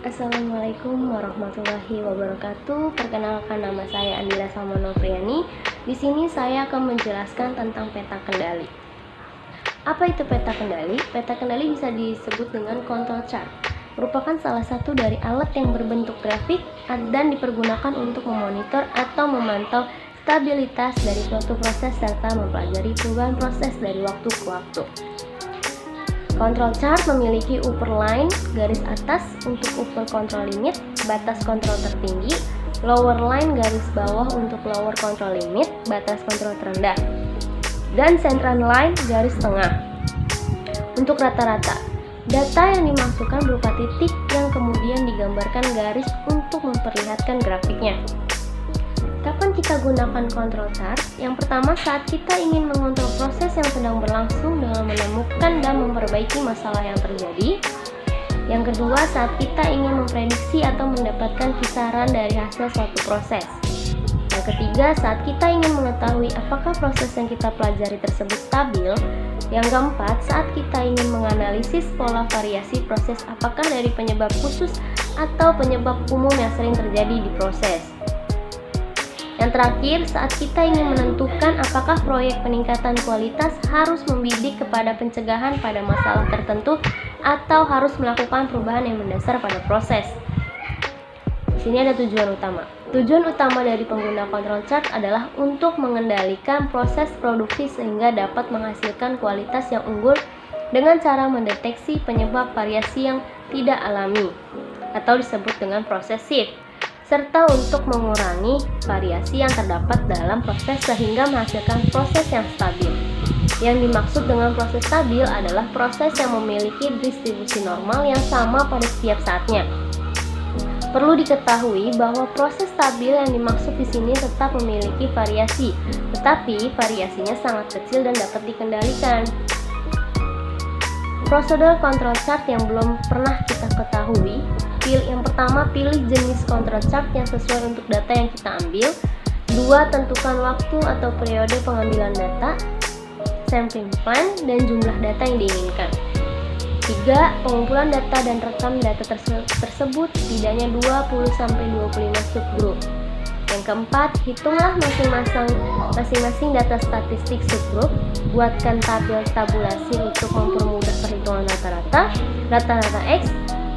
Assalamualaikum warahmatullahi wabarakatuh. Perkenalkan, nama saya Andira Salmonofriani. Di sini saya akan menjelaskan tentang peta kendali. Apa itu peta kendali? Peta kendali bisa disebut dengan control chart. Merupakan salah satu dari alat yang berbentuk grafik dan dipergunakan untuk memonitor atau memantau stabilitas dari suatu proses serta mempelajari perubahan proses dari waktu ke waktu. Control chart memiliki upper line, garis atas untuk upper control limit, batas kontrol tertinggi, lower line, garis bawah untuk lower control limit, batas kontrol terendah, dan central line, garis tengah. Untuk rata-rata, data yang dimasukkan berupa titik yang kemudian digambarkan garis untuk memperlihatkan grafiknya. Kapan kita gunakan control chart? Yang pertama, saat kita ingin mengontrol proses yang sedang berlangsung dengan menemukan dan memperbaiki masalah yang terjadi. Yang kedua, saat kita ingin memprediksi atau mendapatkan kisaran dari hasil suatu proses. Yang ketiga, saat kita ingin mengetahui apakah proses yang kita pelajari tersebut stabil. Yang keempat, saat kita ingin menganalisis pola variasi proses, apakah dari penyebab khusus atau penyebab umum yang sering terjadi di proses. Yang terakhir, saat kita ingin menentukan apakah proyek peningkatan kualitas harus membidik kepada pencegahan pada masalah tertentu atau harus melakukan perubahan yang mendasar pada proses. Di sini ada tujuan utama. Tujuan utama dari pengguna control chart adalah untuk mengendalikan proses produksi sehingga dapat menghasilkan kualitas yang unggul dengan cara mendeteksi penyebab variasi yang tidak alami atau disebut dengan proses shift, serta untuk mengurangi variasi yang terdapat dalam proses sehingga menghasilkan proses yang stabil. Yang dimaksud dengan proses stabil adalah proses yang memiliki distribusi normal yang sama pada setiap saatnya. Perlu diketahui bahwa proses stabil yang dimaksud di sini tetap memiliki variasi, tetapi variasinya sangat kecil dan dapat dikendalikan. Prosedur control chart yang belum pernah kita ketahui. Yang pertama, pilih jenis control chart yang sesuai untuk data yang kita ambil. 2. Tentukan waktu atau periode pengambilan data, sampling plan, dan jumlah data yang diinginkan. 3. Pengumpulan data dan rekam data tersebut setidaknya 20-25 subgroup. Yang keempat, hitunglah masing-masing data statistik subgroup. Buatkan tabel tabulasi untuk mempermudah perhitungan rata-rata X,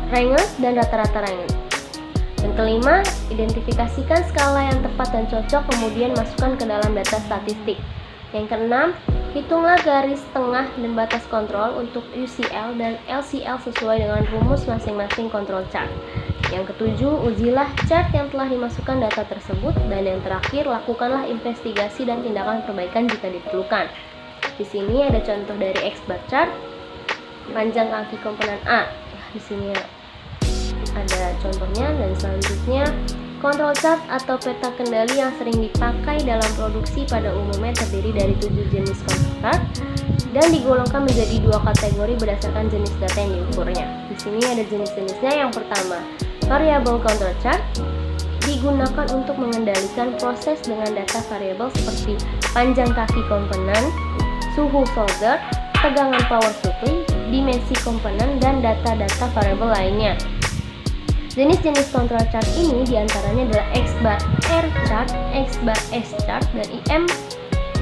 range, dan rata-rata range. Yang kelima, identifikasikan skala yang tepat dan cocok, kemudian masukkan ke dalam data statistik. Yang keenam, hitunglah garis tengah dan batas kontrol untuk UCL dan LCL sesuai dengan rumus masing-masing control chart. Yang ketujuh, ujilah chart yang telah dimasukkan data tersebut. Dan yang terakhir, lakukanlah investigasi dan tindakan perbaikan jika diperlukan. Di sini ada contoh dari X-bar chart, panjang kaki komponen A. Di sini ada contohnya. Dan selanjutnya, control chart atau peta kendali yang sering dipakai dalam produksi pada umumnya terdiri dari 7 jenis control chart dan digolongkan menjadi 2 kategori berdasarkan jenis data yang diukurnya. Di sini ada jenis-jenisnya. Yang pertama, variable control chart digunakan untuk mengendalikan proses dengan data variabel seperti panjang kaki komponen, suhu solder, tegangan power supply, dimensi komponen, dan data-data variabel lainnya. Jenis-jenis control chart ini diantaranya adalah X-bar R chart, X-bar S chart, dan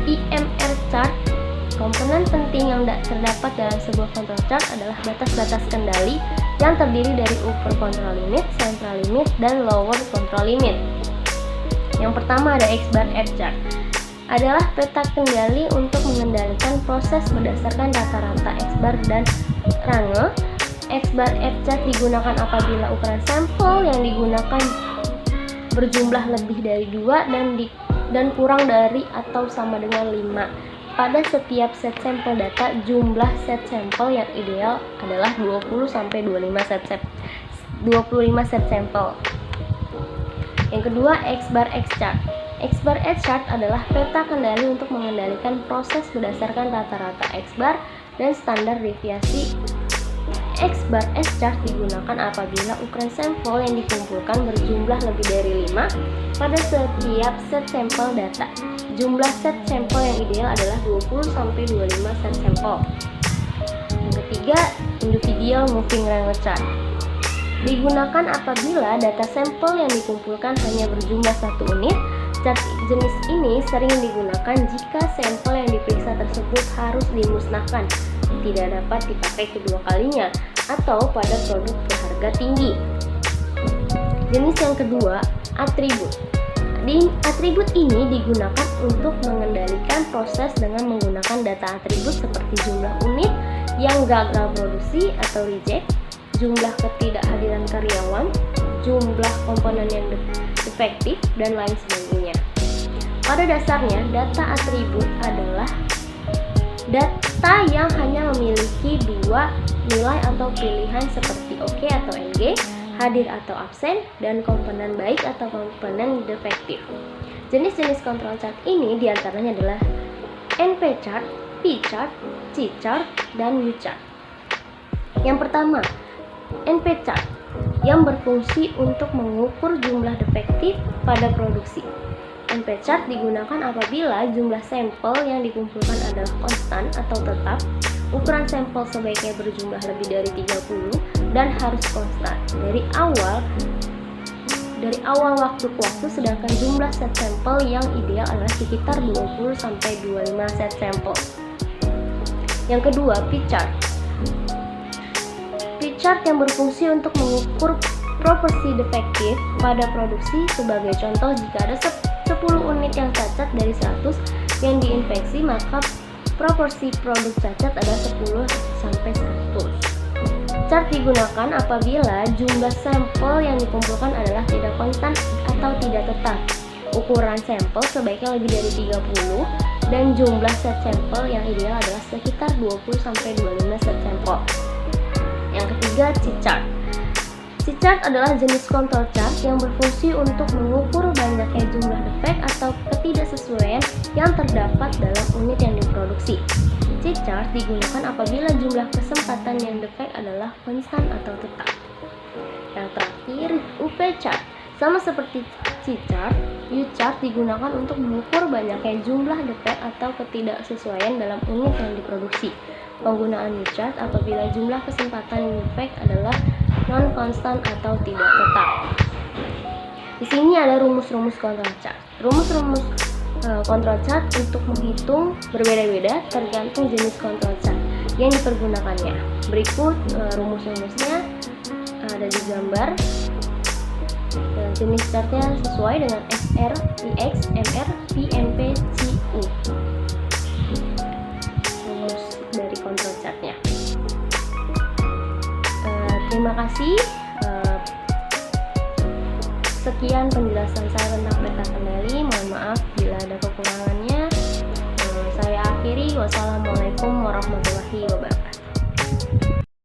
IMR chart. Komponen penting yang terdapat dalam sebuah control chart adalah batas-batas kendali yang terdiri dari upper control limit, central limit, dan lower control limit. Yang pertama ada X-bar R chart. Adalah peta kendali untuk mengendalikan proses berdasarkan rata-rata X-bar dan range. X-bar R chart digunakan apabila ukuran sampel yang digunakan berjumlah lebih dari 2 dan kurang dari atau sama dengan 5. Pada setiap set sampel data, jumlah set sampel yang ideal adalah 20-25 set sampel. Yang kedua, X-bar X chart. X-bar X chart adalah peta kendali untuk mengendalikan proses berdasarkan rata-rata X-bar dan standar deviasi. X-bar S chart digunakan apabila ukuran sampel yang dikumpulkan berjumlah lebih dari 5 pada setiap set sampel data. Jumlah set sampel yang ideal adalah 20-25 set sampel. Yang ketiga, individual moving range chart. Digunakan apabila data sampel yang dikumpulkan hanya berjumlah 1 unit. Chart jenis ini sering digunakan jika sampel yang diperiksa tersebut harus dimusnahkan, tidak dapat dipakai kedua kalinya, atau pada produk berharga tinggi. Jenis yang kedua, atribut. Atribut ini digunakan untuk mengendalikan proses dengan menggunakan data atribut seperti jumlah unit yang gagal produksi atau reject, jumlah ketidakhadiran karyawan, jumlah komponen yang defektif, dan lain sebagainya. Pada dasarnya, data atribut adalah data yang hanya memiliki 2 nilai atau pilihan seperti OK atau NG, hadir atau absen, dan komponen baik atau komponen defektif. Jenis-jenis control chart ini diantaranya adalah NP chart, P chart, C chart, dan U chart. Yang pertama, NP chart yang berfungsi untuk mengukur jumlah defektif pada produksi. NP chart digunakan apabila jumlah sampel yang dikumpulkan adalah konstan atau tetap. Ukuran sampel sebaiknya berjumlah lebih dari 30 dan harus konstan dari awal waktu ke waktu, sedangkan jumlah set sampel yang ideal adalah sekitar 20-25 set sampel. Yang kedua, P chart. P chart yang berfungsi untuk mengukur proporsi defektif pada produksi. Sebagai contoh, jika ada 10 unit yang cacat dari 100 yang diinspeksi, maka proporsi produk cacat adalah 10-100. Chart digunakan apabila jumlah sampel yang dikumpulkan adalah tidak konstan atau tidak tetap. Ukuran sampel sebaiknya lebih dari 30 dan jumlah set sampel yang ideal adalah sekitar 20-25 set sampel. Yang ketiga, C-chart. C-chart adalah jenis control chart yang berfungsi untuk mengukur banyaknya jumlah defek atau ketidaksesuaian yang terdapat dalam unit yang diproduksi. C-chart digunakan apabila jumlah kesempatan yang defek adalah konstan atau tetap. Yang terakhir, UP chart. Sama seperti C-chart, U-chart digunakan untuk mengukur banyaknya jumlah defek atau ketidaksesuaian dalam unit yang diproduksi. Penggunaan U-chart apabila jumlah kesempatan yang defek adalah non-konstan atau tidak tetap. Di sini ada rumus-rumus control chart. Rumus-rumus control chart untuk menghitung berbeda-beda tergantung jenis control chart yang dipergunakannya. Berikut rumus-rumusnya ada di gambar. Jenis chartnya sesuai dengan SR, IX, MR, PNP, CU. Rumus dari control chartnya. Terima kasih. Sekian penjelasan saya tentang peta kendali. Mohon maaf bila ada kekurangannya. Saya akhiri. Wassalamualaikum warahmatullahi wabarakatuh.